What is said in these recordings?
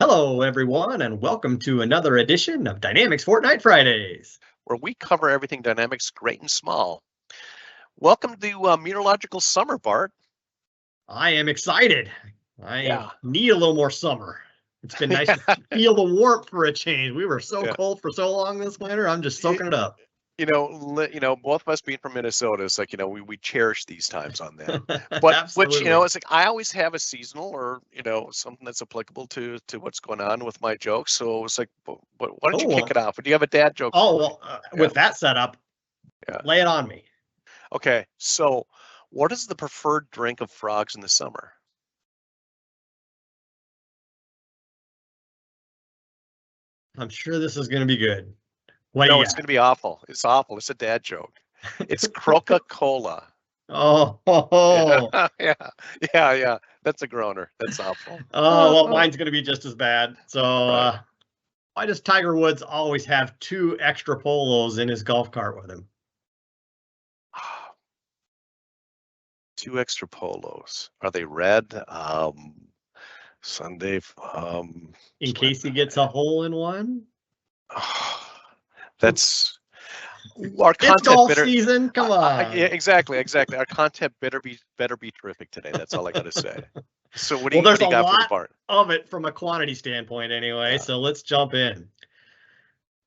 Hello, everyone, and welcome to another edition of Dynamics Fortnite Fridays. Where we cover everything dynamics, great and small. Welcome to meteorological summer, Bart. I am excited. I Yeah. need a little more summer. It's been nice to feel the warmth for a change. We were so cold for so long this winter. I'm just soaking it up. Both of us being from Minnesota, it's like, we cherish these times on that. But Absolutely. it's like I always have a seasonal or, something that's applicable to what's going on with my jokes. So it's like, but why don't you kick it off? Do you have a dad joke for me? With that setup, lay it on me. Okay. So what is the preferred drink of frogs in the summer? I'm sure this is going to be good. No, it's going to be awful. It's awful. It's a dad joke. It's Coca-Cola. Oh, yeah. That's a groaner. That's awful. Well, mine's going to be just as bad. So, why does Tiger Woods always have 2 extra polos in his golf cart with him? 2 extra polos. Are they red? Sunday. In case he gets a hole in one. That's our content. It's golf season. Come on. Yeah, exactly. Our content better be terrific today. That's all I got to say. So what do you got for the part? Of it from a quantity standpoint anyway. Yeah. So let's jump in.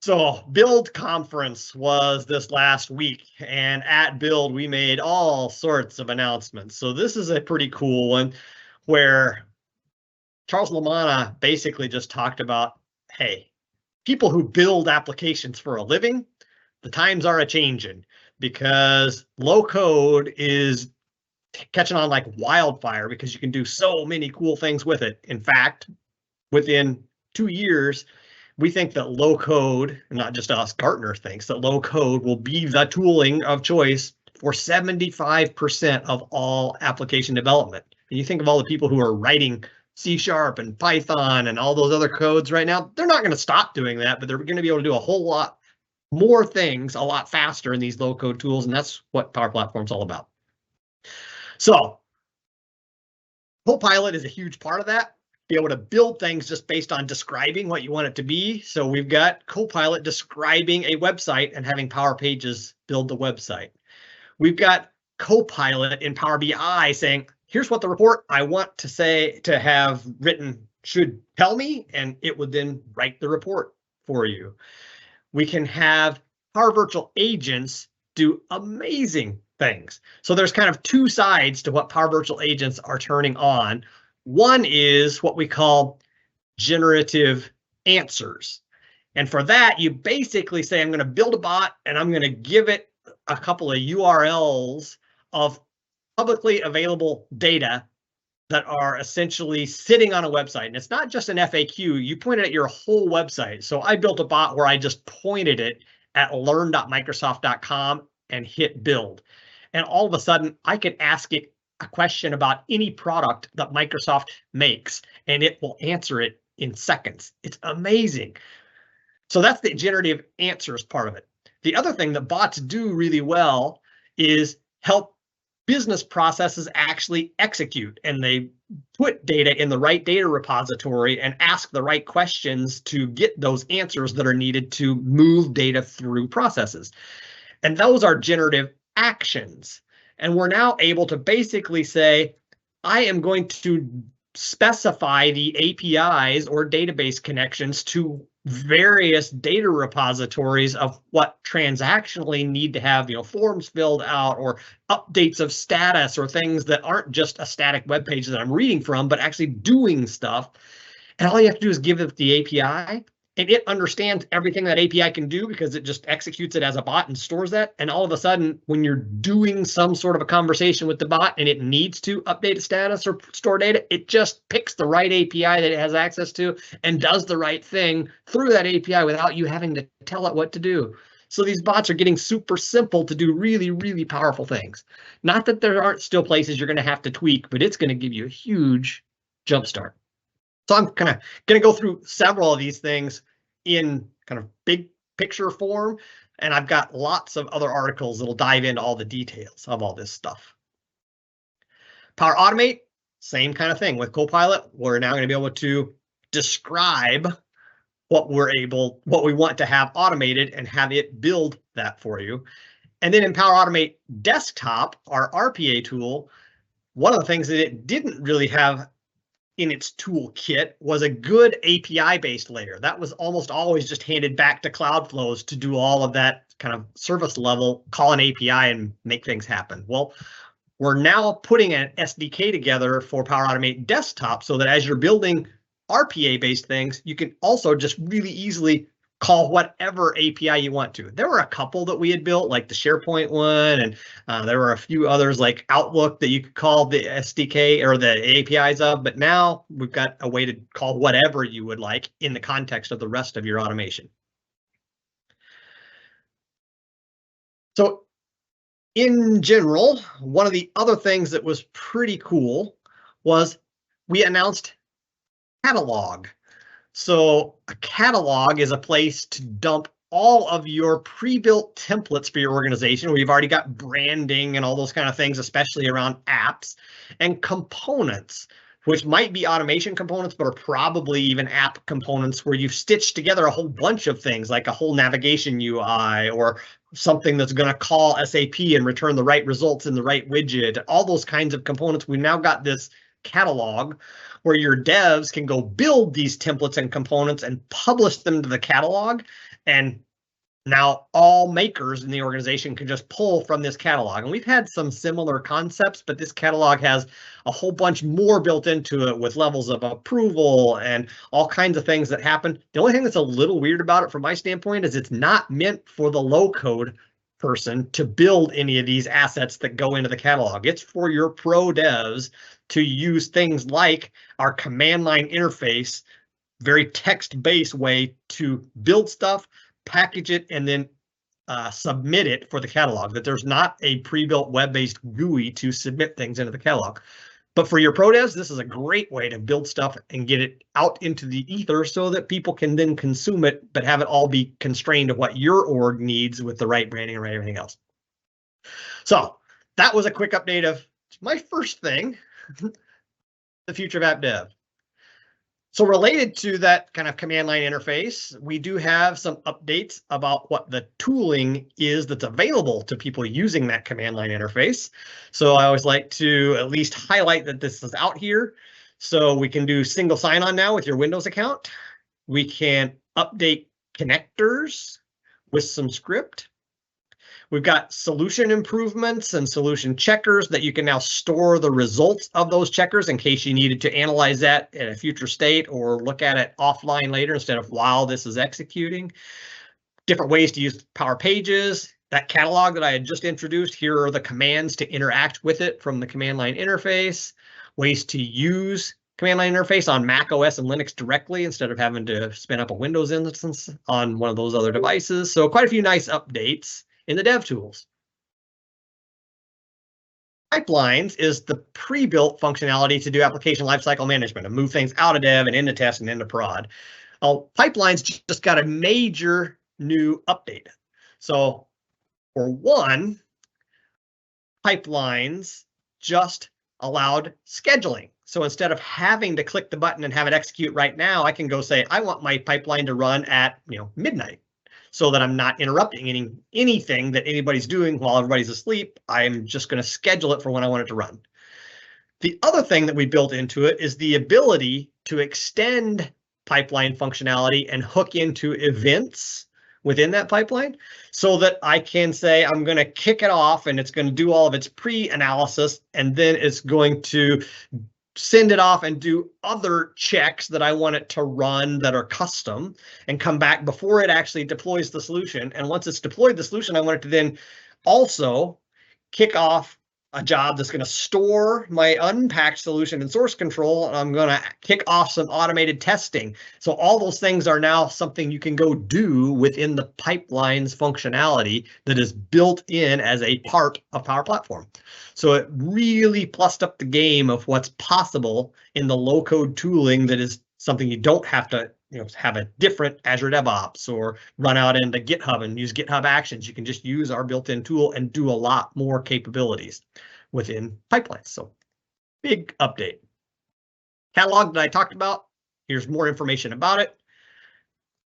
So Build Conference was this last week, and at Build we made all sorts of announcements. So this is a pretty cool one where Charles Lamanna basically just talked about, hey, people who build applications for a living, the times are a-changing because low code is catching on like wildfire because you can do so many cool things with it. In fact, within 2 years, we think that low code, not just us, Gartner thinks that low code will be the tooling of choice for 75% of all application development. And you think of all the people who are writing C# and Python and all those other codes right now, they're not going to stop doing that, but they're going to be able to do a whole lot more things a lot faster in these low code tools. And that's what Power Platform's all about. So Copilot is a huge part of that. Be able to build things just based on describing what you want it to be. So we've got Copilot describing a website and having Power Pages build the website. We've got Copilot in Power BI saying, here's what the report I want to have written should tell me, and it would then write the report for you. We can have Power Virtual Agents do amazing things. So there's kind of 2 sides to what Power Virtual Agents are turning on. One is what we call generative answers. And for that, you basically say, I'm going to build a bot and I'm going to give it a couple of URLs of publicly available data that are essentially sitting on a website. And it's not just an FAQ, you point it at your whole website. So I built a bot where I just pointed it at learn.microsoft.com and hit build. And all of a sudden I could ask it a question about any product that Microsoft makes, and it will answer it in seconds. It's amazing. So that's the generative answers part of it. The other thing that bots do really well is help business processes actually execute, and they put data in the right data repository and ask the right questions to get those answers that are needed to move data through processes. And those are generative actions. And we're now able to basically say, I am going to specify the APIs or database connections to various data repositories of what transactionally need to have, forms filled out or updates of status or things that aren't just a static web page that I'm reading from, but actually doing stuff. And all you have to do is give it the API, and it understands everything that API can do because it just executes it as a bot and stores that. And all of a sudden, when you're doing some sort of a conversation with the bot and it needs to update a status or store data, it just picks the right API that it has access to and does the right thing through that API without you having to tell it what to do. So these bots are getting super simple to do really, really powerful things. Not that there aren't still places you're going to have to tweak, but it's going to give you a huge jumpstart. So I'm kind of going to go through several of these things in kind of big picture form, and I've got lots of other articles that'll dive into all the details of all this stuff. Power Automate, same kind of thing with Copilot. We're now going to be able to describe what we want to have automated and have it build that for you. And then in Power Automate Desktop, our RPA tool, one of the things that it didn't really have in its toolkit was a good API-based layer. That was almost always just handed back to Cloudflows to do all of that kind of service level, call an API and make things happen. Well, we're now putting an SDK together for Power Automate Desktop so that as you're building RPA-based things, you can also just really easily call whatever API you want to. There were a couple that we had built, like the SharePoint one, and there were a few others like Outlook that you could call the SDK or the APIs of, but now we've got a way to call whatever you would like in the context of the rest of your automation. So in general, one of the other things that was pretty cool was we announced catalog. So a catalog is a place to dump all of your pre-built templates for your organization where you've already got branding and all those kind of things, especially around apps, and components, which might be automation components, but are probably even app components where you've stitched together a whole bunch of things like a whole navigation UI or something that's going to call SAP and return the right results in the right widget, all those kinds of components. We've now got this catalog where your devs can go build these templates and components and publish them to the catalog. And now all makers in the organization can just pull from this catalog. And we've had some similar concepts, but this catalog has a whole bunch more built into it with levels of approval and all kinds of things that happen. The only thing that's a little weird about it from my standpoint is it's not meant for the low code person to build any of these assets that go into the catalog. It's for your pro devs to use things like our command line interface, very text-based way to build stuff, package it, and then submit it for the catalog. That there's not a pre-built web-based GUI to submit things into the catalog. But for your pro devs, this is a great way to build stuff and get it out into the ether so that people can then consume it, but have it all be constrained to what your org needs with the right branding and everything else. So that was a quick update of my first thing, the future of app dev. So related to that kind of command line interface, we do have some updates about what the tooling is that's available to people using that command line interface. So I always like to at least highlight that this is out here. So we can do single sign-on now with your Windows account. We can update connectors with some script. We've got solution improvements and solution checkers that you can now store the results of those checkers in case you needed to analyze that at a future state or look at it offline later instead of while this is executing. Different ways to use Power Pages. That catalog that I had just introduced, here are the commands to interact with it from the command line interface. Ways to use command line interface on Mac OS and Linux directly instead of having to spin up a Windows instance on one of those other devices. So quite a few nice updates in the dev tools. Pipelines is the pre-built functionality to do application lifecycle management and move things out of dev and into test and into prod. Pipelines just got a major new update. So for one, pipelines just allowed scheduling. So instead of having to click the button and have it execute right now, I can go say, I want my pipeline to run at midnight, so that I'm not interrupting anything that anybody's doing while everybody's asleep. I'm just going to schedule it for when I want it to run. The other thing that we built into it is the ability to extend pipeline functionality and hook into events within that pipeline so that I can say I'm going to kick it off and it's going to do all of its pre-analysis and then it's going to send it off and do other checks that I want it to run that are custom and come back before it actually deploys the solution. And once it's deployed the solution, I want it to then also kick off a job that's going to store my unpacked solution in source control, and I'm going to kick off some automated testing. So all those things are now something you can go do within the pipelines functionality that is built in as a part of Power Platform. So it really plussed up the game of what's possible in the low-code tooling that is something you don't have to have a different Azure DevOps or run out into GitHub and use GitHub Actions. You can just use our built-in tool and do a lot more capabilities within pipelines. So big update. Catalog that I talked about, Here's more information about it.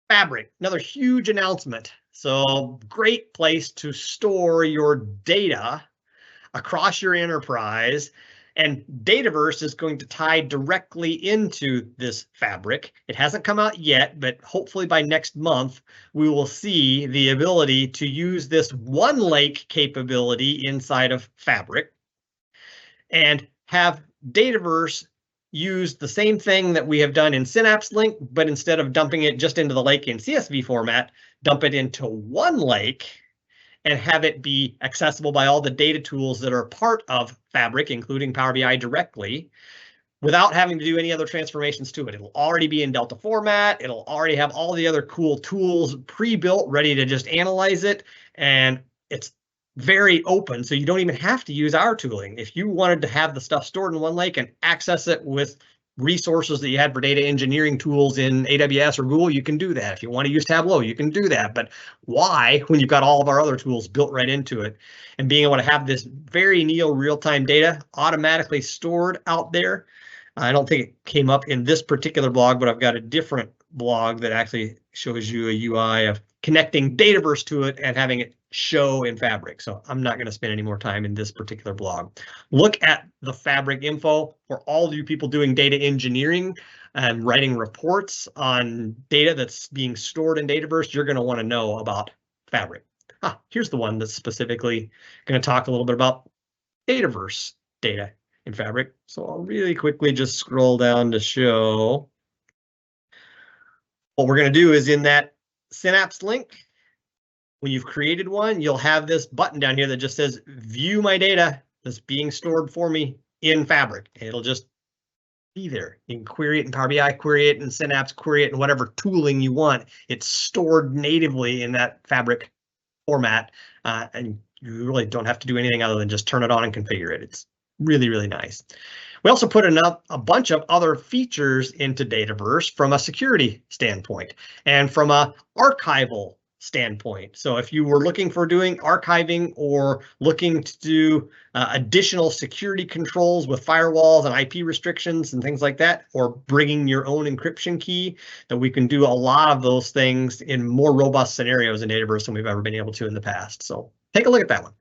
Fabric, another huge announcement. So great place to store your data across your enterprise. And Dataverse is going to tie directly into this Fabric. It hasn't come out yet, but hopefully by next month, we will see the ability to use this one lake capability inside of Fabric and have Dataverse use the same thing that we have done in Synapse Link, but instead of dumping it just into the lake in CSV format, dump it into one lake and have it be accessible by all the data tools that are part of Fabric, including Power BI directly, without having to do any other transformations to it. It'll already be in Delta format. It'll already have all the other cool tools pre-built, ready to just analyze it. And it's very open, so you don't even have to use our tooling. If you wanted to have the stuff stored in one lake and access it with resources that you had for data engineering tools in AWS or Google, you can do that. If you want to use Tableau, you can do that. But why, when you've got all of our other tools built right into it, and being able to have this very neo real-time data automatically stored out there? I don't think it came up in this particular blog, but I've got a different blog that actually shows you a UI of connecting Dataverse to it and having it show in Fabric. So I'm not going to spend any more time in this particular blog. Look at the Fabric info for all of you people doing data engineering and writing reports on data that's being stored in Dataverse. You're going to want to know about Fabric. Here's the one that's specifically going to talk a little bit about Dataverse data in Fabric. So I'll really quickly just scroll down to show. What we're going to do is in that Synapse link, when you've created one, you'll have this button down here that just says view my data that's being stored for me in Fabric. It'll just be there. You can query it in Power BI, query it in Synapse, query it in whatever tooling you want. It's stored natively in that Fabric format, and you really don't have to do anything other than just turn it on and configure it. It's really, really nice. We also put a bunch of other features into Dataverse from a security standpoint and from a archival standpoint. So if you were looking for doing archiving or looking to do additional security controls with firewalls and IP restrictions and things like that, or bringing your own encryption key, that we can do a lot of those things in more robust scenarios in Dataverse than we've ever been able to in the past. So take a look at that one.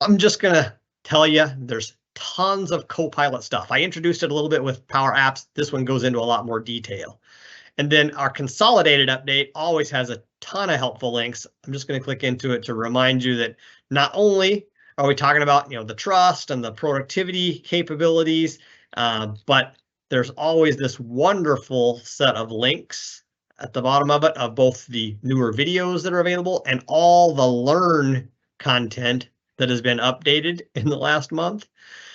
I'm just going to tell you, there's tons of Copilot stuff. I introduced it a little bit with Power Apps. This one goes into a lot more detail. And then our consolidated update always has a ton of helpful links. I'm just going to click into it to remind you that not only are we talking about, the trust and the productivity capabilities, but there's always this wonderful set of links at the bottom of it of both the newer videos that are available and all the Learn content that has been updated in the last month.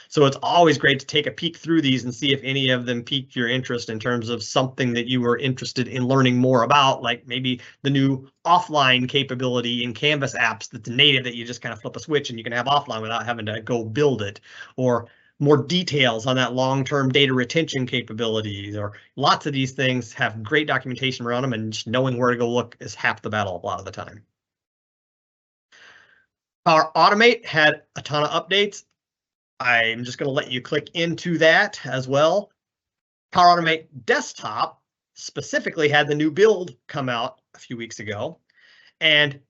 So it's always great to take a peek through these and see if any of them piqued your interest in terms of something that you were interested in learning more about, like maybe the new offline capability in Canvas apps that's native that you just kind of flip a switch and you can have offline without having to go build it, or more details on that long-term data retention capabilities, or lots of these things have great documentation around them, and just knowing where to go look is half the battle a lot of the time. Power Automate had a ton of updates. I'm just going to let you click into that as well. Power Automate Desktop specifically had the new build come out a few weeks ago, and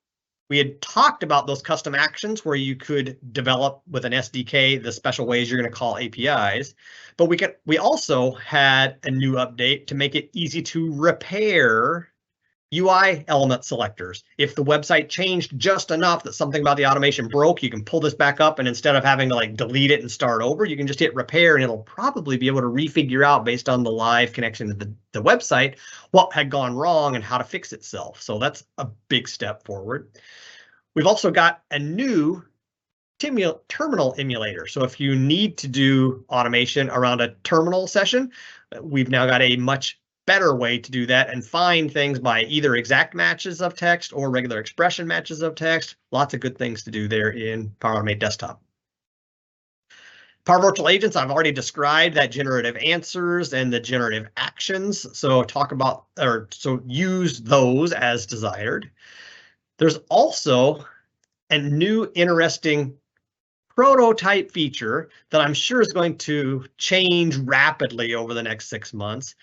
we had talked about those custom actions where you could develop with an SDK the special ways you're going to call APIs, but we also had a new update to make it easy to repair UI element selectors. If the website changed just enough that something about the automation broke, you can pull this back up, and instead of having to delete it and start over, you can just hit repair, and it'll probably be able to refigure out based on the live connection to the website what had gone wrong and how to fix itself. So that's a big step forward. We've also got a new terminal emulator. So if you need to do automation around a terminal session, we've now got a much better way to do that and find things by either exact matches of text or regular expression matches of text. Lots of good things to do there in Power Automate Desktop. Power Virtual Agents, I've already described that generative answers and the generative actions. So use those as desired. There's also a new interesting prototype feature that I'm sure is going to change rapidly over the next 6 months.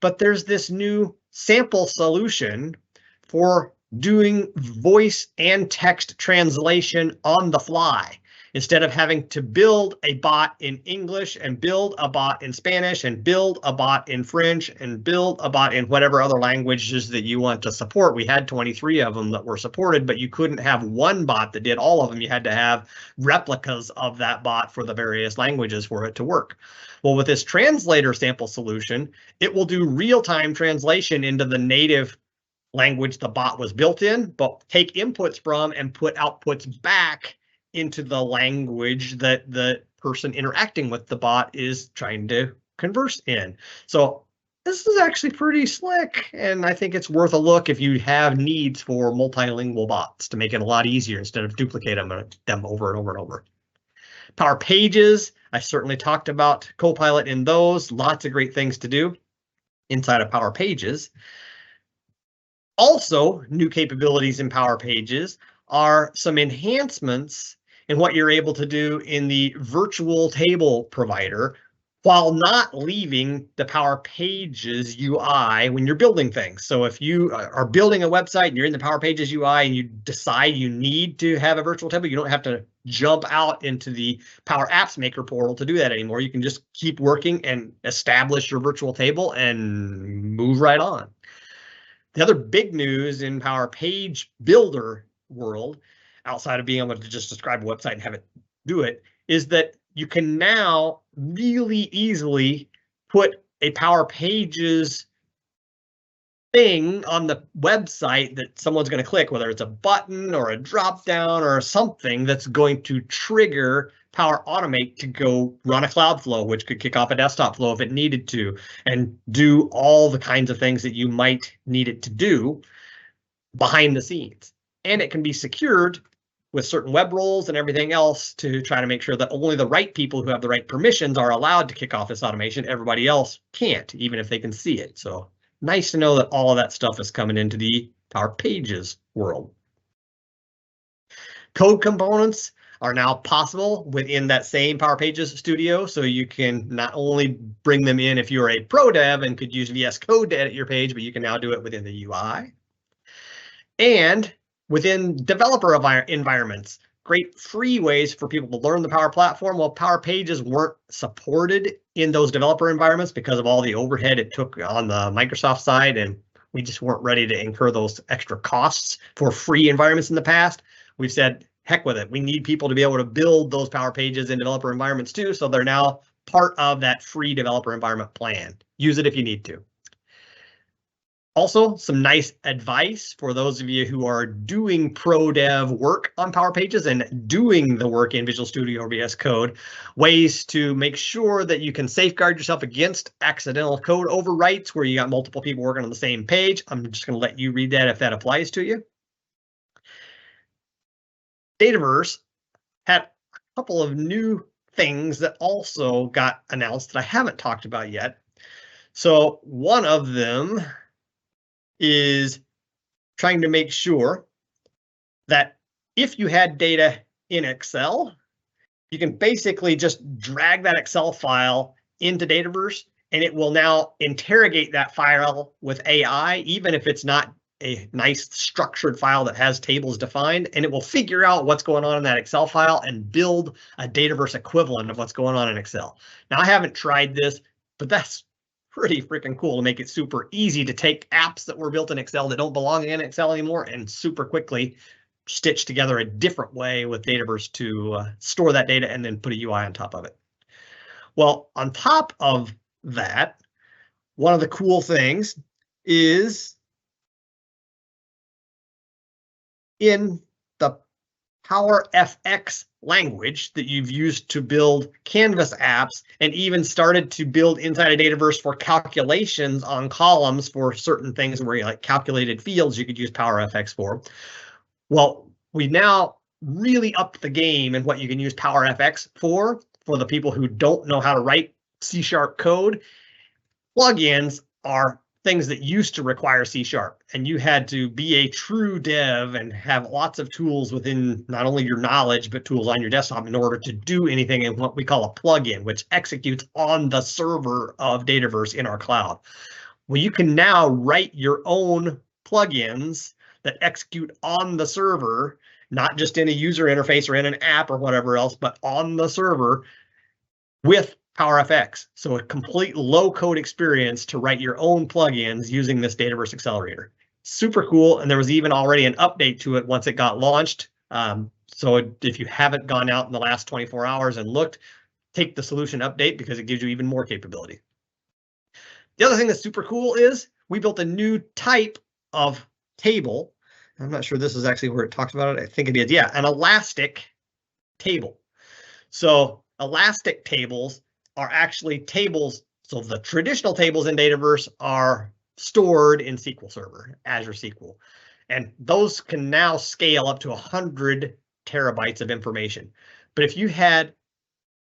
But there's this new sample solution for doing voice and text translation on the fly. Instead of having to build a bot in English and build a bot in Spanish and build a bot in French and build a bot in whatever other languages that you want to support. We had 23 of them that were supported, but you couldn't have one bot that did all of them. You had to have replicas of that bot for the various languages for it to work. Well, with this translator sample solution, it will do real-time translation into the native language the bot was built in, but take inputs from and put outputs back into the language that the person interacting with the bot is trying to converse in. So this is actually pretty slick, and I think it's worth a look if you have needs for multilingual bots to make it a lot easier instead of duplicate them over and over and over. Power Pages, I certainly talked about Copilot in those. Lots of great things to do inside of Power Pages. Also, new capabilities in Power Pages are some enhancements in what you're able to do in the virtual table provider while not leaving the Power Pages UI when you're building things. So if you are building a website and you're in the Power Pages UI and you decide you need to have a virtual table, you don't have to jump out into the Power Apps Maker portal to do that anymore. You can just keep working and establish your virtual table and move right on. The other big news in Power Page Builder world, outside of being able to just describe a website and have it do it, is that you can now really easily put a Power Pages thing on the website that someone's going to click, whether it's a button or a drop down or something that's going to trigger Power Automate to go run a Cloudflow, which could kick off a desktop flow if it needed to, and do all the kinds of things that you might need it to do behind the scenes. And it can be secured with certain web roles and everything else to try to make sure that only the right people who have the right permissions are allowed to kick off this automation. Everybody else can't, even if they can see it. So nice to know that all of that stuff is coming into the Power Pages world. Code components are now possible within that same Power Pages Studio, so you can not only bring them in if you're a pro dev and could use VS Code to edit your page, but you can now do it within the UI. And within developer environments, great free ways for people to learn the Power Platform. Well, Power Pages weren't supported in those developer environments because of all the overhead it took on the Microsoft side, and we just weren't ready to incur those extra costs for free environments in the past. We've said, heck with it. We need people to be able to build those Power Pages in developer environments too, so they're now part of that free developer environment plan. Use it if you need to. Also, some nice advice for those of you who are doing pro dev work on Power Pages and doing the work in Visual Studio or VS Code, ways to make sure that you can safeguard yourself against accidental code overwrites where you got multiple people working on the same page. I'm just going to let you read that if that applies to you. Dataverse had a couple of new things that also got announced that I haven't talked about yet. So one of them is trying to make sure that if you had data in Excel, you can basically just drag that Excel file into Dataverse, and it will now interrogate that file with AI, even if it's not a nice structured file that has tables defined, and it will figure out what's going on in that Excel file and build a Dataverse equivalent of what's going on in Excel. Now, I haven't tried this, but that's pretty freaking cool to make it super easy to take apps that were built in Excel that don't belong in Excel anymore and super quickly stitch together a different way with Dataverse to store that data and then put a UI on top of it. Well, on top of that, one of the cool things is in the PowerFX language that you've used to build Canvas apps and even started to build inside of Dataverse for calculations on columns for certain things where you like calculated fields you could use PowerFX for. Well, we now really upped the game in what you can use PowerFX for the people who don't know how to write C# code. Plugins are things that used to require C#, and you had to be a true dev and have lots of tools within not only your knowledge, but tools on your desktop in order to do anything in what we call a plugin, which executes on the server of Dataverse in our cloud. Well, you can now write your own plugins that execute on the server, not just in a user interface or in an app or whatever else, but on the server with PowerFX. So a complete low-code experience to write your own plugins using this Dataverse Accelerator. Super cool, and there was even already an update to it once it got launched. So if you haven't gone out in the last 24 hours and looked, take the solution update because it gives you even more capability. The other thing that's super cool is we built a new type of table. I'm not sure this is actually where it talks about it. I think it is. Yeah, an elastic table. So elastic tables are actually tables. So the traditional tables in Dataverse are stored in SQL Server, Azure SQL. And those can now scale up to 100 terabytes of information. But if you had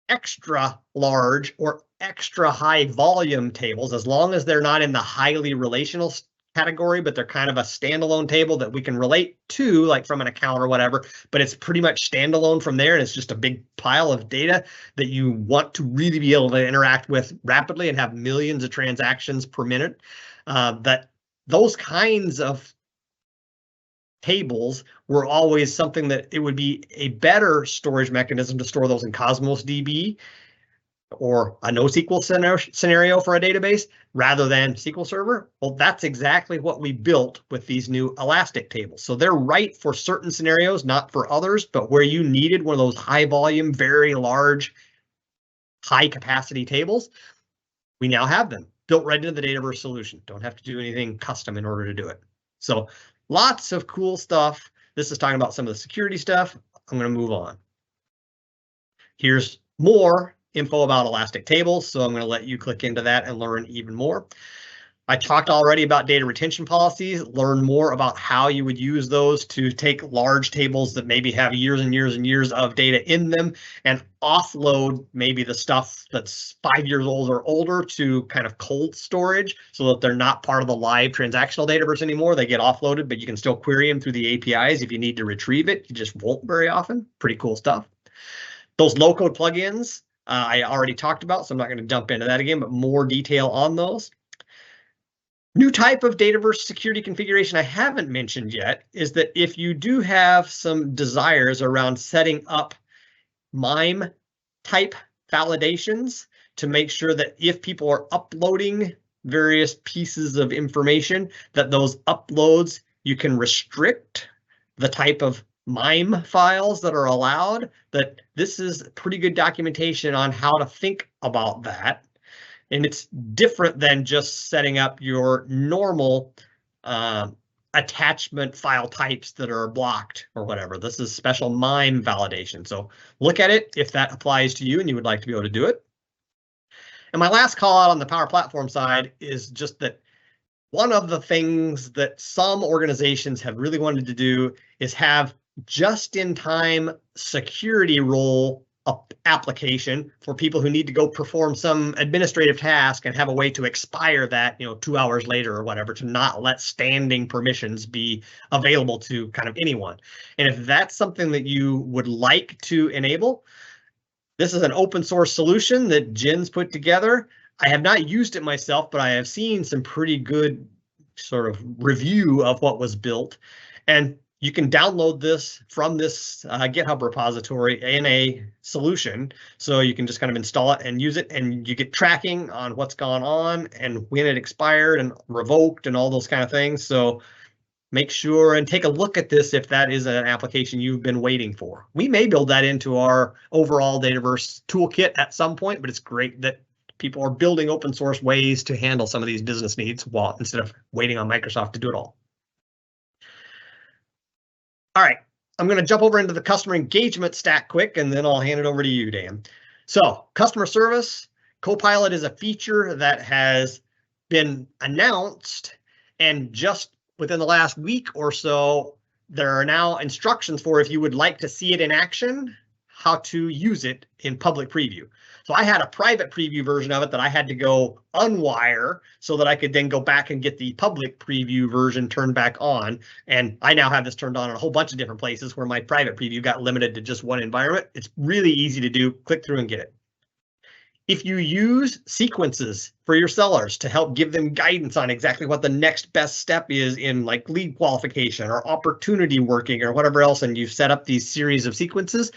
extra large or extra high volume tables, as long as they're not in the highly relational category, but they're kind of a standalone table that we can relate to, like from an account or whatever, but it's pretty much standalone from there, and it's just a big pile of data that you want to really be able to interact with rapidly and have millions of transactions per minute. That those kinds of tables were always something that it would be a better storage mechanism to store those in Cosmos DB or a NoSQL scenario for a database rather than SQL Server. Well, that's exactly what we built with these new elastic tables. So they're right for certain scenarios, not for others, but where you needed one of those high volume, very large, high capacity tables, we now have them built right into the Dataverse solution. Don't have to do anything custom in order to do it. So lots of cool stuff. This is talking about some of the security stuff. I'm going to move on. Here's more info about elastic tables, so I'm going to let you click into that and learn even more. I talked already about data retention policies. Learn more about how you would use those to take large tables that maybe have years and years and years of data in them and offload maybe the stuff that's 5 years old or older to kind of cold storage so that they're not part of the live transactional Dataverse anymore. They get offloaded, but you can still query them through the APIs if you need to retrieve it. You just won't very often. Pretty cool stuff. Those low-code plugins I already talked about, so I'm not going to jump into that again, but more detail on those. New type of Dataverse security configuration I haven't mentioned yet is that if you do have some desires around setting up MIME type validations to make sure that if people are uploading various pieces of information, that those uploads, you can restrict the type of MIME files that are allowed, that this is pretty good documentation on how to think about that. And it's different than just setting up your normal attachment file types that are blocked or whatever. This is special MIME validation. So look at it if that applies to you and you would like to be able to do it. And my last call out on the Power Platform side is just that one of the things that some organizations have really wanted to do is have just-in-time security role application for people who need to go perform some administrative task and have a way to expire that, 2 hours later or whatever, to not let standing permissions be available to kind of anyone. And if that's something that you would like to enable, this is an open source solution that Jen's put together. I have not used it myself, but I have seen some pretty good sort of review of what was built. And you can download this from this GitHub repository in a solution. So you can just kind of install it and use it, and you get tracking on what's gone on and when it expired and revoked and all those kind of things. So make sure and take a look at this if that is an application you've been waiting for. We may build that into our overall Dataverse toolkit at some point, but it's great that people are building open source ways to handle some of these business needs instead of waiting on Microsoft to do it all. All right, I'm going to jump over into the customer engagement stack quick, and then I'll hand it over to you, Dan. So customer service, Copilot is a feature that has been announced, and just within the last week or so, there are now instructions for if you would like to see it in action, how to use it in public preview. So I had a private preview version of it that I had to go unwire so that I could then go back and get the public preview version turned back on. And I now have this turned on in a whole bunch of different places where my private preview got limited to just one environment. It's really easy to do. Click through and get it. If you use sequences for your sellers to help give them guidance on exactly what the next best step is in like lead qualification or opportunity working or whatever else, and you've set up these series of sequences,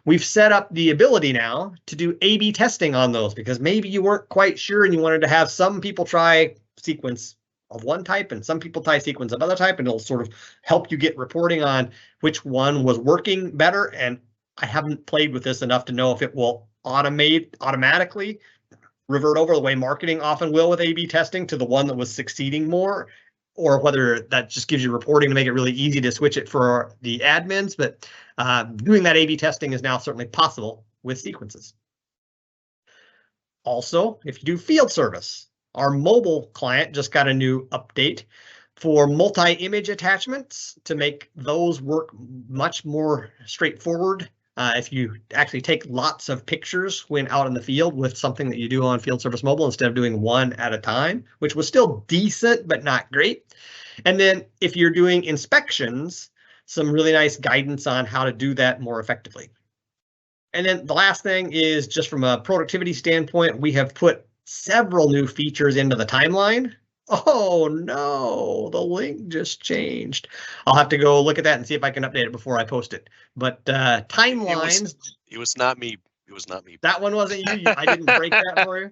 we've set up the ability now to do A/B testing on those because maybe you weren't quite sure and you wanted to have some people try sequence of one type and some people try sequence of other type, and it'll sort of help you get reporting on which one was working better. And I haven't played with this enough to know if it will automatically revert over the way marketing often will with A/B testing to the one that was succeeding more, or whether that just gives you reporting to make it really easy to switch it for the admins. But doing that A/B testing is now certainly possible with sequences. Also, if you do field service, our mobile client just got a new update for multi-image attachments to make those work much more straightforward. If you actually take lots of pictures when out in the field with something that you do on Field Service Mobile instead of doing one at a time, which was still decent, but not great. And then if you're doing inspections, some really nice guidance on how to do that more effectively. And then the last thing is just from a productivity standpoint, we have put several new features into the timeline. Oh no, the link just changed. I'll have to go look at that and see if I can update it before I post it. But timelines. It was not me. It was not me. That one wasn't you. I didn't break that for you.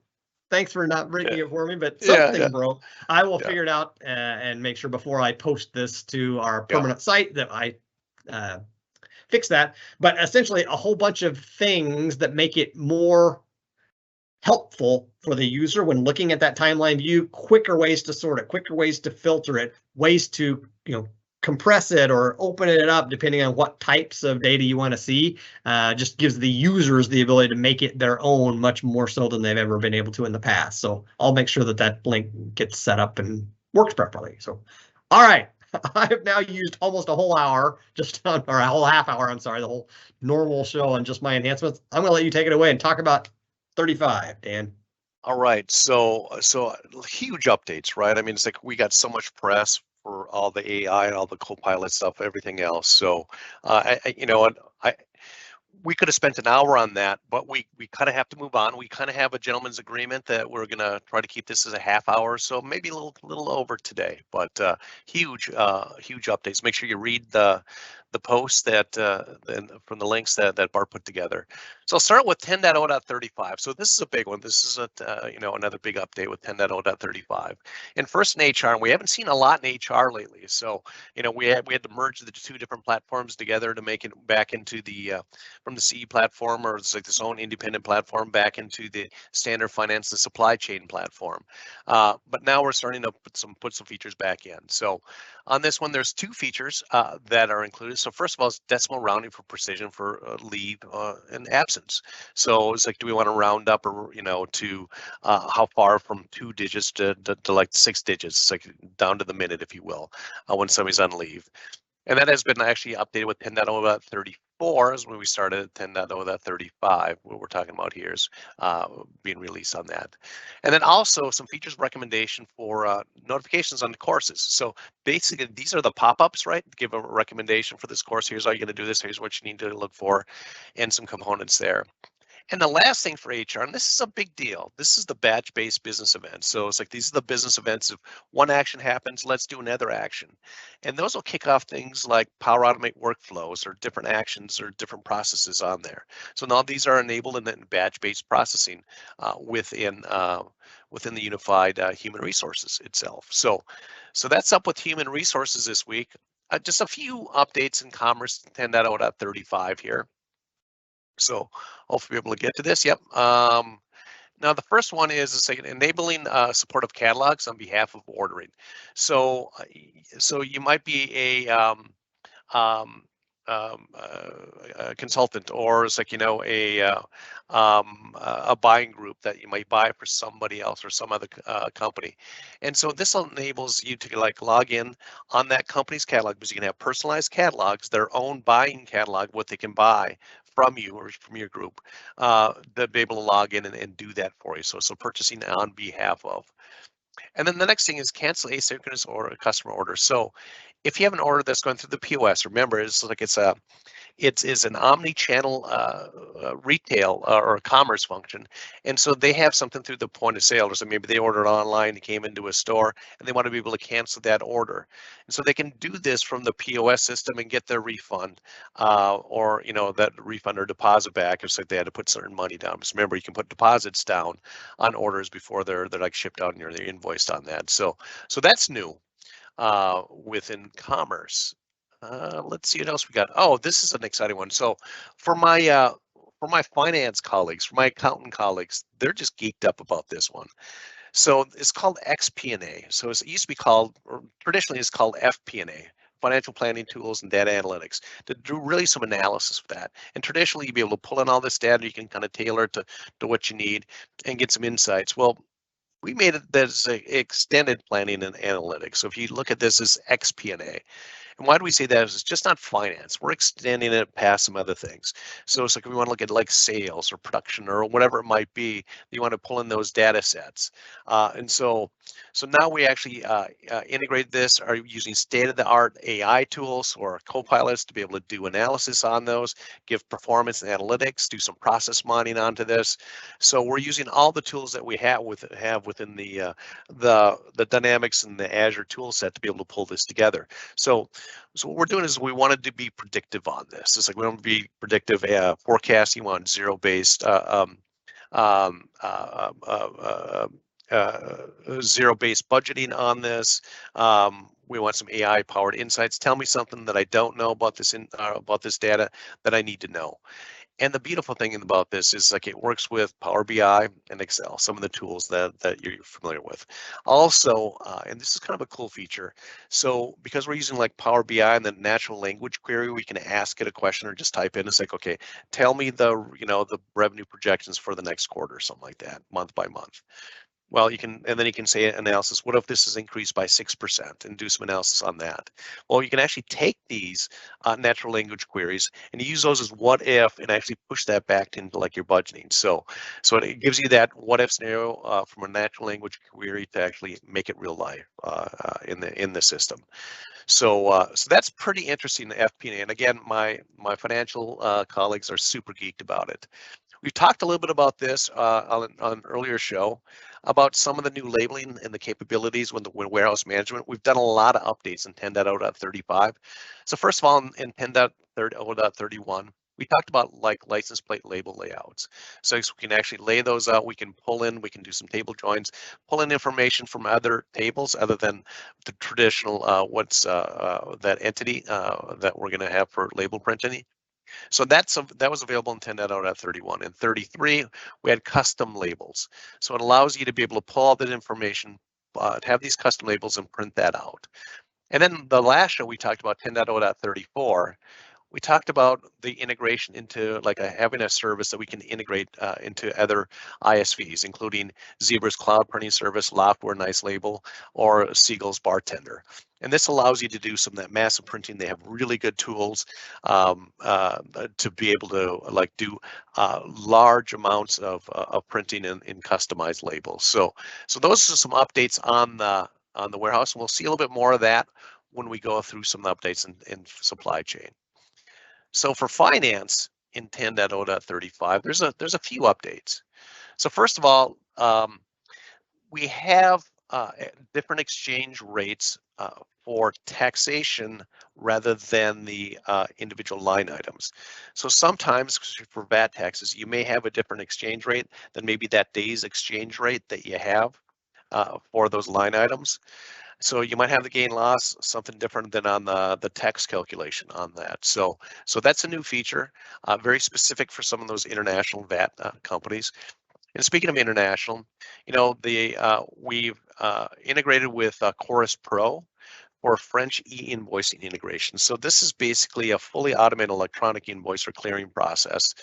Thanks for not breaking it for me, but something broke. I will figure it out and make sure before I post this to our permanent site that I fix that. But essentially a whole bunch of things that make it more helpful for the user when looking at that timeline view, quicker ways to sort it, quicker ways to filter it, ways to, compress it or open it up depending on what types of data you want to see. Just gives the users the ability to make it their own much more so than they've ever been able to in the past. So I'll make sure that that link gets set up and works properly. So, all right. I have now used almost a whole hour or a whole half hour, I'm sorry, the whole normal show on just my enhancements. I'm going to let you take it away and talk about 35, Dan. All right, so huge updates, right? I mean, it's like we got so much press for all the AI and all the Copilot stuff, everything else. So, we could have spent an hour on that, but we kind of have to move on. We kind of have a gentleman's agreement that we're going to try to keep this as a half hour, so maybe a little over today. But huge updates. Make sure you read the posts that from the links that Bart put together. So I'll start with 10.0.35. So this is a big one. This is another big update with 10.0.35. And first in HR, and we haven't seen a lot in HR lately. So we had to merge the two different platforms together to make it back into the from the CE platform, or it's like this own independent platform, back into the standard finance and supply chain platform. But now we're starting to put some features back in. So on this one, there's two features that are included. So first of all, is decimal rounding for precision for leave and absence. So it's like, do we want to round up or to how far from 2 digits to like 6 digits? It's like down to the minute, if you will, when somebody's on leave. And that has been actually updated with 10.0.34 is when we started at 10.0.35. What we're talking about here is being released on that. And then also some features recommendation for notifications on the courses. So basically these are the pop-ups, right? Give a recommendation for this course. Here's how you're going to do this. Here's what you need to look for, and some components there. And the last thing for HR, and this is a big deal, this is the batch-based business events. So it's like these are the business events. If one action happens, let's do another action. And those will kick off things like Power Automate workflows or different actions or different processes on there. So now these are enabled in batch-based processing within the unified human resources itself. So that's up with human resources this week. Just a few updates in Commerce 10.0.35 here. So hopefully we're able to get to this. Yep. Now the first one is enabling support of catalogs on behalf of ordering. So you might be a consultant, or it's like a buying group that you might buy for somebody else or some other company, and so this enables you to like log in on that company's catalog, because you can have personalized catalogs, their own buying catalog, what they can buy from you or from your group to be able to log in and do that for you. So purchasing on behalf of. And then the next thing is cancel asynchronous or a customer order. So if you have an order that's going through the POS, remember it's like it is an omni-channel retail or commerce function, and so they have something through the point of sale, or so maybe they ordered online, they came into a store, and they want to be able to cancel that order, and so they can do this from the POS system and get their refund, or that refund or deposit back if they had to put certain money down. Because remember, you can put deposits down on orders before they're like shipped out and they're invoiced on that. So that's new within commerce. Let's see what else we got. Oh, this is an exciting one. So for my finance colleagues, for my accountant colleagues, they're just geeked up about this one. So it's called XP&A. So it used to be called, or traditionally it's called FP&A, financial planning tools and data analytics, to do really some analysis with that. And traditionally you'd be able to pull in all this data, you can kind of tailor it to what you need and get some insights. Well, we made it as extended planning and analytics. So if you look at this as XP&A, and why do we say that? It's just not finance. We're extending it past some other things. So it's like we want to look at like sales or production or whatever it might be. You want to pull in those data sets. And so now we actually integrate this, are using state-of-the-art AI tools or co-pilots to be able to do analysis on those, give performance and analytics, do some process mining onto this. So we're using all the tools that we have within the Dynamics and the Azure tool set to be able to pull this together. So what we're doing is we wanted to be predictive on this. It's like we want to be predictive forecasting. We want zero-based zero-based budgeting on this. We want some AI-powered insights. Tell me something that I don't know about this data that I need to know. And the beautiful thing about this is like it works with Power BI and Excel, some of the tools that you're familiar with. Also, and this is kind of a cool feature. So because we're using like Power BI and the natural language query, we can ask it a question or just type in. It's like, okay, tell me the revenue projections for the next quarter, something like that, month by month. Well, and then you can say analysis. What if this is increased by 6% and do some analysis on that? Well, you can actually take these natural language queries and use those as what if and actually push that back into like your budgeting. So it gives you that what if scenario from a natural language query to actually make it real life in the system. So that's pretty interesting, the FP&A. And again, my financial colleagues are super geeked about it. We've talked a little bit about this on an earlier show about some of the new labeling and the capabilities when warehouse management. We've done a lot of updates in 10.0.35. So first of all, in 10.0.31, we talked about like license plate label layouts. So we can actually lay those out. We can pull in, we can do some table joins, pull in information from other tables other than the traditional that entity that we're going to have for label printing. So that was available in 10.0.31. In 33, we had custom labels. So it allows you to be able to pull all that information, have these custom labels and print that out. And then the last show we talked about 10.0.34. We talked about the integration into like having a service that we can integrate into other ISVs, including Zebra's cloud printing service, Loftware Nice Label, or Siegel's Bartender. And this allows you to do some of that massive printing. They have really good tools to be able to like do large amounts of printing in customized labels. So those are some updates on the warehouse, and we'll see a little bit more of that when we go through some updates in supply chain. So for finance in 10.0.35, there's a few updates. So first of all, we have different exchange rates for taxation rather than the individual line items. So sometimes for VAT taxes, you may have a different exchange rate than maybe that day's exchange rate that you have for those line items. So you might have the gain loss, something different than on the tax calculation on that. So that's a new feature, very specific for some of those international VAT companies. And speaking of international, we've integrated with Chorus Pro for French e-invoicing integration. So this is basically a fully automated electronic invoice or clearing process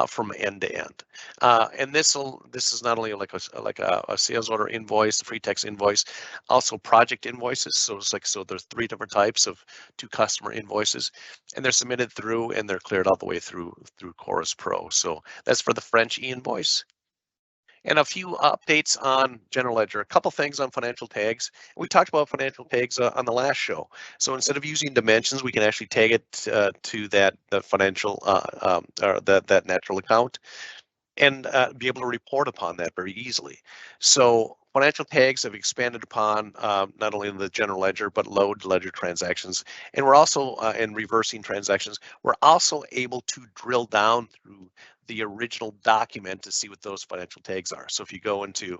from end to end. And this is not only like a sales order invoice, the free text invoice, also project invoices. So it's like, so there's 3 different types of to customer invoices, and they're submitted through and they're cleared all the way through Chorus Pro. So that's for the French e-invoice. And a few updates on General Ledger. A couple things on financial tags. We talked about financial tags on the last show. So instead of using dimensions, we can actually tag it to the financial or that natural account, and be able to report upon that very easily. So financial tags have expanded upon not only in the general ledger, but load ledger transactions. And we're also in reversing transactions, we're also able to drill down through the original document to see what those financial tags are. So if you go into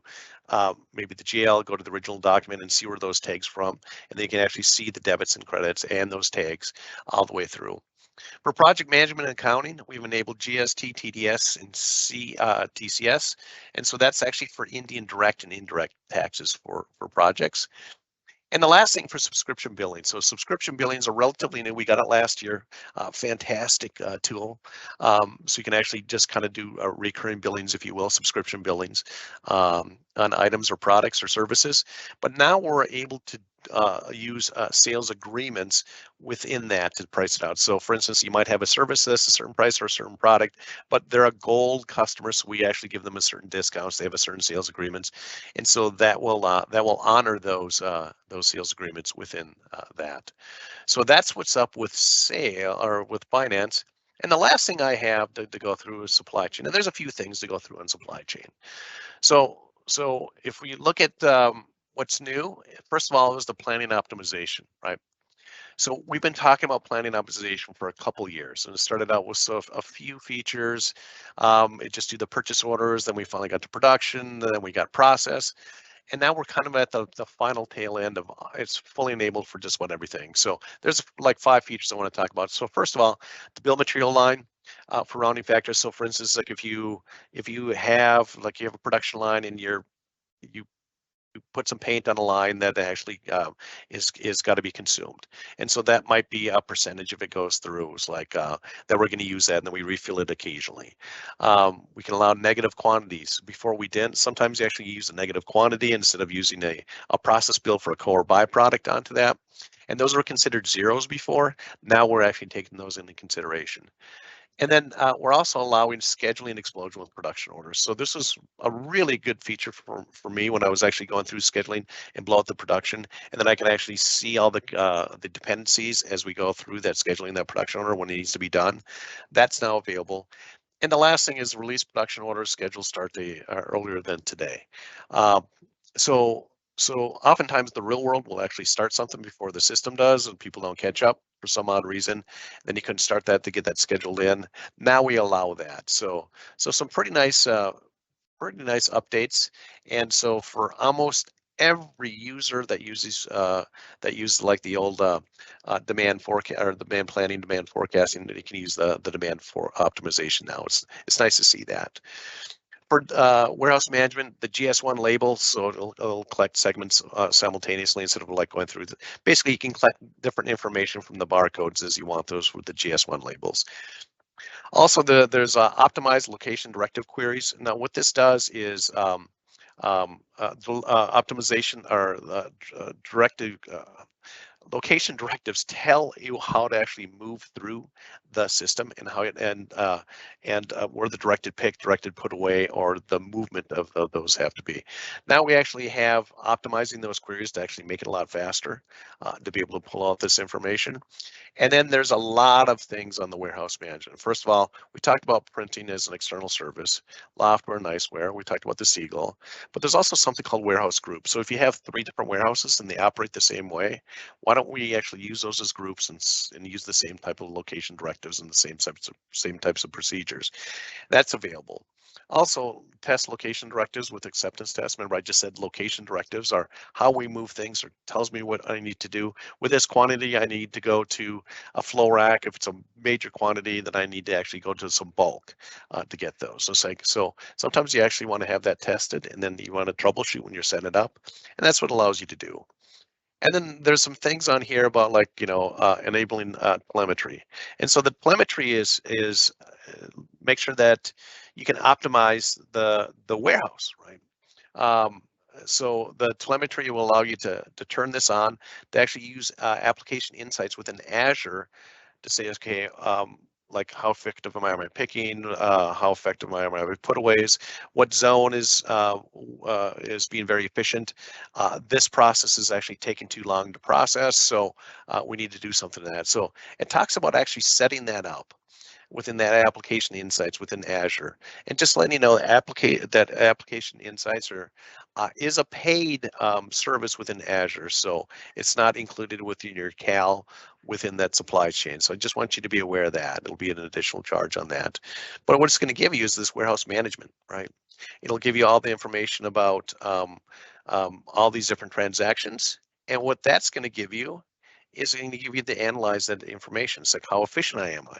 maybe the GL, go to the original document and see where those tags from, and then you can actually see the debits and credits and those tags all the way through. For project management and accounting, we've enabled GST, TDS, and TCS. And so that's actually for Indian direct and indirect taxes for projects. And the last thing for subscription billing. So subscription billings are relatively new. We got it last year. Fantastic tool. So you can actually just kind of do recurring billings, if you will, subscription billings on items or products or services. But now we're able to use sales agreements within that to price it out. So for instance, you might have a service that's a certain price or a certain product, but they're a gold customer, so we actually give them a certain discounts. They have a certain sales agreements, and so that will honor those sales agreements within that. So that's what's up with sale or with finance. And the last thing I have to go through is supply chain. And there's a few things to go through on supply chain. So if we look at what's new, first of all, is the planning optimization, right? So we've been talking about planning optimization for a couple years, and it started out with a few features. It just do the purchase orders, then we finally got to production, then we got process, and now we're kind of at the final tail end of it's fully enabled for just about everything. So there's like 5 features I want to talk about. So first of all, the bill material line for rounding factors. So for instance, like if you have a production line and you put some paint on a line that actually is got to be consumed, and so that might be a percentage if it goes through. It's like that we're going to use that, and then we refill it occasionally. We can allow negative quantities. Before we didn't. Sometimes you actually use a negative quantity instead of using a process bill for a core byproduct onto that, and those were considered zeros before. Now we're actually taking those into consideration. And then we're also allowing scheduling explosion with production orders. So this is a really good feature for me when I was actually going through scheduling and blow out the production. And then I can actually see all the dependencies as we go through that scheduling, that production order when it needs to be done. That's now available. And the last thing is release production orders scheduled start date earlier than today. So oftentimes the real world will actually start something before the system does, and people don't catch up for some odd reason. Then you couldn't start that to get that scheduled in. Now we allow that. So some pretty nice updates. And so for almost every user that uses like the old demand forecast or demand planning, demand forecasting, you can use the demand for optimization now. It's nice to see that. For warehouse management, the GS1 label, so it'll collect segments simultaneously instead of like going through. Basically, you can collect different information from the barcodes as you want those with the GS1 labels. Also, there's optimized location directive queries. Now, what this does is optimization or directive location directives tell you how to actually move through the system and how it and where the directed pick, directed put away, or the movement of those have to be. Now we actually have optimizing those queries to actually make it a lot faster to be able to pull out this information. And then there's a lot of things on the warehouse management. First of all, we talked about printing as an external service, Loftware, Niceware. We talked about the Seagull, but there's also something called warehouse groups. So if you have 3 different warehouses and they operate the same way, why don't we actually use those as groups and use the same type of location directives and the same types of procedures? That's available. Also, test location directives with acceptance tests. Remember, I just said location directives are how we move things, or tells me what I need to do. With this quantity, I need to go to a flow rack. If it's a major quantity, then I need to actually go to some bulk to get those. So sometimes you actually want to have that tested, and then you want to troubleshoot when you're setting it up, and that's what it allows you to do. And then there's some things on here about like, enabling telemetry. And so the telemetry is make sure that you can optimize the warehouse, right? So the telemetry will allow you to turn this on, to actually use application insights within Azure to say, okay, like how effective am I picking? How effective am I with putaways? What zone is being very efficient? This process is actually taking too long to process, so we need to do something to that. So it talks about actually setting that up within that application insights within Azure, and just letting you know that application insights is a paid service within Azure, so it's not included within your CAL within that supply chain. So I just want you to be aware of that. It'll be an additional charge on that. But what it's going to give you is this warehouse management, right? It'll give you all the information about all these different transactions, and what that's going to give you is going to give you to analyze that information. It's like, how efficient am I?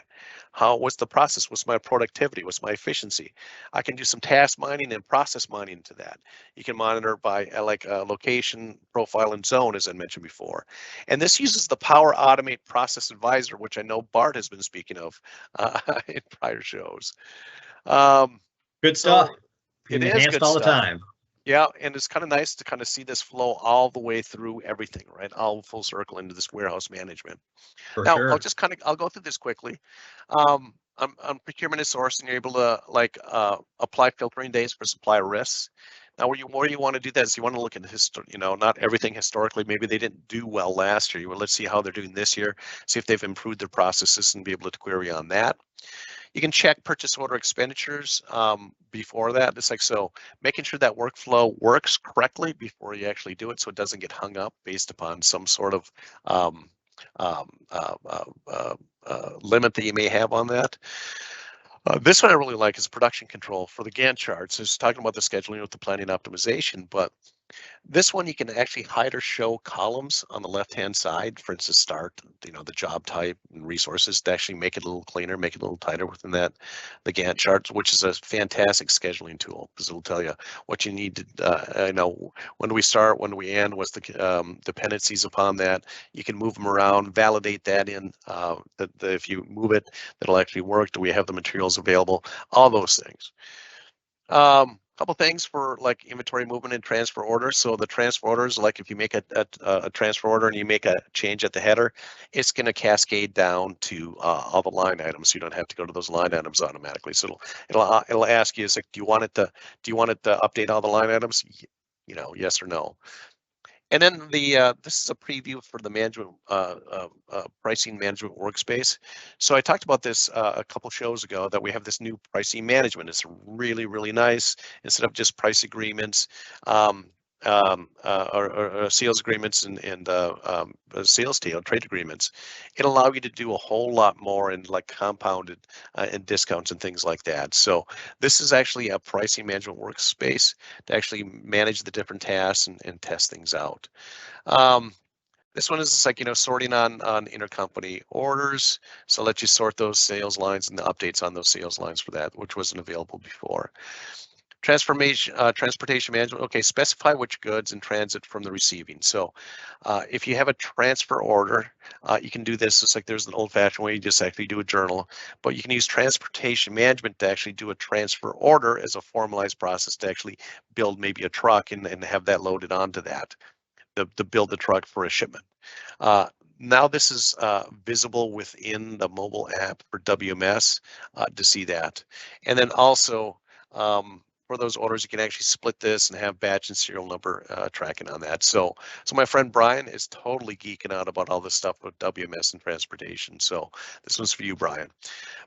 What's the process? What's my productivity? What's my efficiency? I can do some task mining and process mining to that. You can monitor by location, profile, and zone, as I mentioned before. And this uses the Power Automate Process Advisor, which I know Bart has been speaking of in prior shows. Good stuff. It is enhanced good all the stuff. time. Yeah, and it's kind of nice to kind of see this flow all the way through everything, right? All full circle into this warehouse management. For Now, sure. I'll go through this quickly. On procurement and sourcing, you're able to apply filtering days for supply risks. Now, where you want to do that is you want to look at not everything historically. Maybe they didn't do well last year. Let's see how they're doing this year. See if they've improved their processes and be able to query on that. You can check purchase order expenditures before that. It's like, so making sure that workflow works correctly before you actually do it, so it doesn't get hung up based upon some sort of limit that you may have on that. This one I really like is production control for the Gantt charts. It's talking about the scheduling with the planning optimization, but this one you can actually hide or show columns on the left-hand side. For instance, start, the job type and resources to actually make it a little cleaner, make it a little tighter within the Gantt charts, which is a fantastic scheduling tool because it'll tell you what you need to, when do we start, when do we end, what's the dependencies upon that. You can move them around, validate that in, that if you move it, that'll actually work. Do we have the materials available? All those things. Couple things for like inventory movement and transfer orders. So the transfer orders, like if you make a transfer order and you make a change at the header, it's going to cascade down to all the line items. So you don't have to go to those line items automatically. So it'll ask you, is like, do you want it to update all the line items? Yes or no. And then this is a preview for the management pricing management workspace. So I talked about this a couple shows ago, that we have this new pricing management. It's really, really nice. Instead of just price agreements or sales agreements and sales deal, trade agreements, it allow you to do a whole lot more in like compounded and discounts and things like that. So this is actually a pricing management workspace to actually manage the different tasks and test things out. This one is just like, sorting on intercompany orders. So let you sort those sales lines and the updates on those sales lines for that, which wasn't available before. Transportation management. Okay, specify which goods in transit from the receiving. So if you have a transfer order, you can do this. It's like there's an old-fashioned way, you just actually do a journal, but you can use transportation management to actually do a transfer order as a formalized process to actually build maybe a truck and have that loaded onto that, to build the truck for a shipment. Now this is visible within the mobile app for WMS to see that. And then also, for those orders, you can actually split this and have batch and serial number tracking on that. So my friend Brian is totally geeking out about all this stuff with WMS and transportation. So this one's for you, Brian.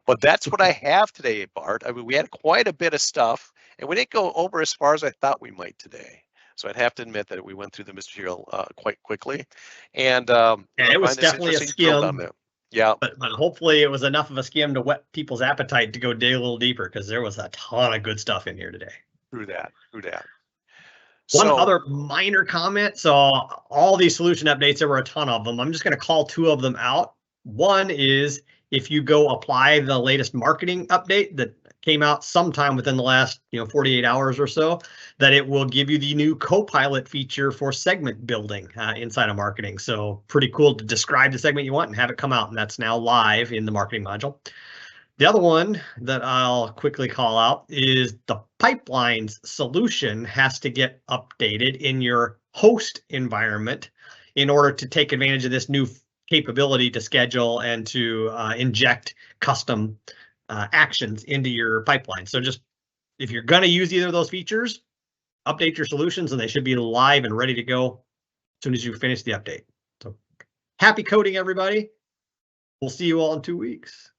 But that's what I have today, Bart. I mean, we had quite a bit of stuff, and we didn't go over as far as I thought we might today. So I'd have to admit that we went through the material quite quickly, and it was definitely a skim. Yeah, but hopefully it was enough of a skim to whet people's appetite to go dig a little deeper, because there was a ton of good stuff in here today. True that. One other minor comment. So all these solution updates, there were a ton of them. I'm just going to call two of them out. One is if you go apply the latest marketing update that came out sometime within the last 48 hours or so, that it will give you the new Copilot feature for segment building inside of marketing. So pretty cool to describe the segment you want and have it come out, and that's now live in the marketing module. The other one that I'll quickly call out is the pipelines solution has to get updated in your host environment in order to take advantage of this new capability to schedule and to inject custom actions into your pipeline. So just if you're going to use either of those features, update your solutions and they should be live and ready to go as soon as you finish the update. So happy coding, everybody. We'll see you all in 2 weeks.